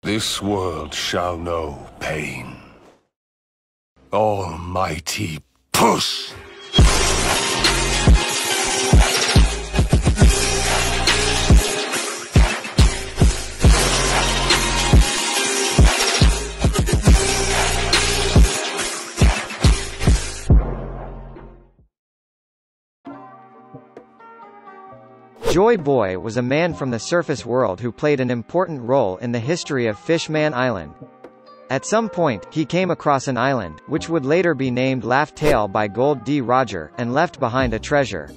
This world shall know pain. Almighty push! Joy Boy was a man from the surface world who played an important role in the history of Fishman Island. At some point, he came across an island, which would later be named Laugh Tale by Gold D. Roger, and left behind a treasure.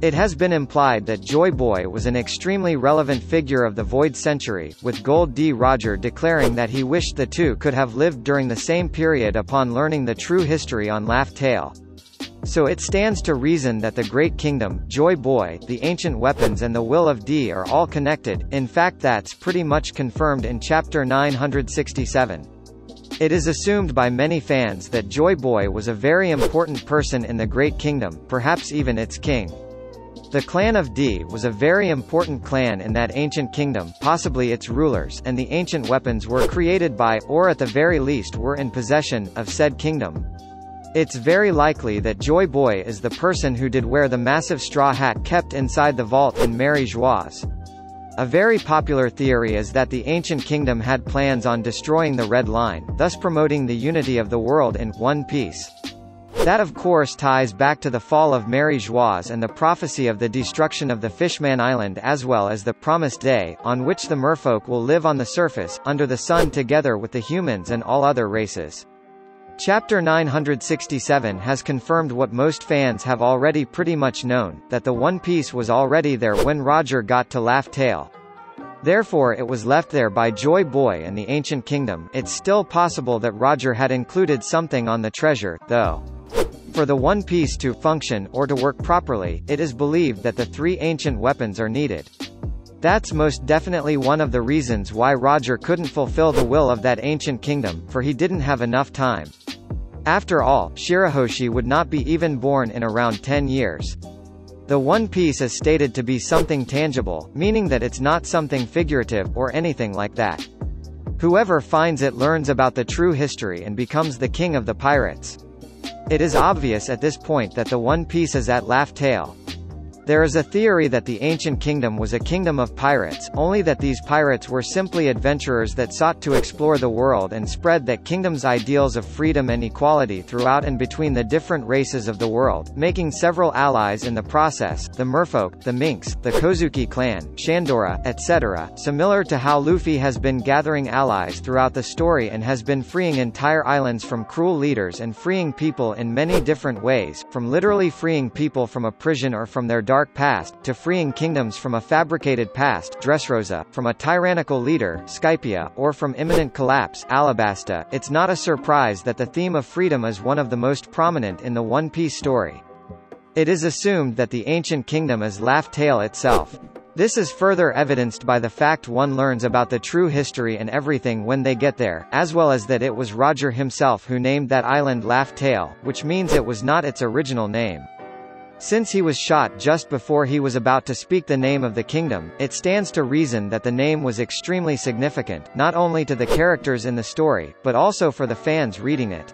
It has been implied that Joy Boy was an extremely relevant figure of the Void Century, with Gold D. Roger declaring that he wished the two could have lived during the same period upon learning the true history on Laugh Tale. So it stands to reason that the Great Kingdom, Joy Boy, the ancient weapons and the will of D are all connected. In fact, that's pretty much confirmed in Chapter 967. It is assumed by many fans that Joy Boy was a very important person in the Great Kingdom, perhaps even its king. The clan of D was a very important clan in that ancient kingdom, possibly its rulers, and the ancient weapons were created by, or at the very least were in possession, of said kingdom. It's very likely that Joy Boy is the person who did wear the massive straw hat kept inside the vault in Mary Joieuse. A very popular theory is that the ancient kingdom had plans on destroying the Red Line, thus promoting the unity of the world in One Piece. That of course ties back to the fall of Mary Joieuse and the prophecy of the destruction of the Fishman Island, as well as the promised day, on which the merfolk will live on the surface, under the sun together with the humans and all other races. Chapter 967 has confirmed what most fans have already pretty much known, that the One Piece was already there when Roger got to Laugh Tale. Therefore it was left there by Joy Boy and the Ancient Kingdom. It's still possible that Roger had included something on the treasure, though. For the One Piece to function, or to work properly, it is believed that the three ancient weapons are needed. That's most definitely one of the reasons why Roger couldn't fulfill the will of that ancient kingdom, for he didn't have enough time. After all, Shirahoshi would not be even born in around 10 years. The One Piece is stated to be something tangible, meaning that it's not something figurative, or anything like that. Whoever finds it learns about the true history and becomes the king of the pirates. It is obvious at this point that the One Piece is at Laugh Tale. There is a theory that the ancient kingdom was a kingdom of pirates, only that these pirates were simply adventurers that sought to explore the world and spread that kingdom's ideals of freedom and equality throughout and between the different races of the world, making several allies in the process, the merfolk, the minks, the Kozuki clan, Shandora, etc., similar to how Luffy has been gathering allies throughout the story and has been freeing entire islands from cruel leaders and freeing people in many different ways, from literally freeing people from a prison or from their dark past, to freeing kingdoms from a fabricated past, Dressrosa, from a tyrannical leader, Skypia, or from imminent collapse, Alabasta. It's not a surprise that the theme of freedom is one of the most prominent in the One Piece story. It is assumed that the ancient kingdom is Laugh Tale itself. This is further evidenced by the fact one learns about the true history and everything when they get there, as well as that it was Roger himself who named that island Laugh Tale, which means it was not its original name. Since he was shot just before he was about to speak the name of the kingdom, it stands to reason that the name was extremely significant, not only to the characters in the story, but also for the fans reading it.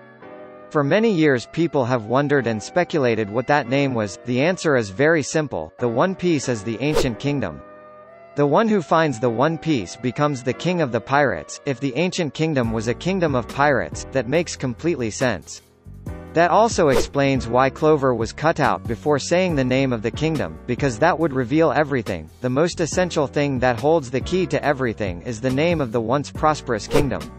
For many years people have wondered and speculated what that name was. The answer is very simple: the One Piece is the ancient kingdom. The one who finds the One Piece becomes the king of the pirates. If the ancient kingdom was a kingdom of pirates, that makes completely sense. That also explains why Clover was cut out before saying the name of the kingdom, because that would reveal everything. The most essential thing that holds the key to everything is the name of the once prosperous kingdom.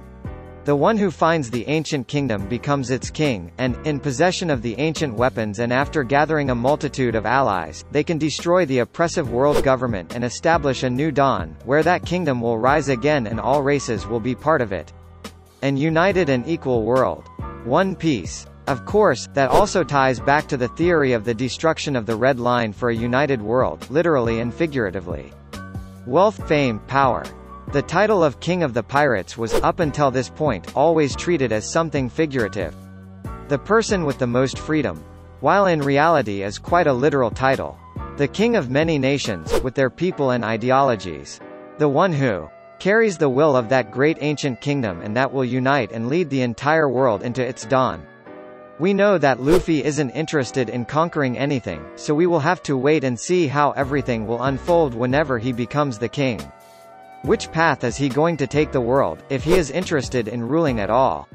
The one who finds the ancient kingdom becomes its king, and, in possession of the ancient weapons and after gathering a multitude of allies, they can destroy the oppressive world government and establish a new dawn, where that kingdom will rise again and all races will be part of it. An united and equal world. One Piece. Of course, that also ties back to the theory of the destruction of the Red Line for a united world, literally and figuratively. Wealth, fame, power. The title of King of the Pirates was, up until this point, always treated as something figurative. The person with the most freedom. While in reality is quite a literal title. The king of many nations, with their people and ideologies. The one who carries the will of that great ancient kingdom and that will unite and lead the entire world into its dawn. We know that Luffy isn't interested in conquering anything, so we will have to wait and see how everything will unfold whenever he becomes the king. Which path is he going to take the world, if he is interested in ruling at all?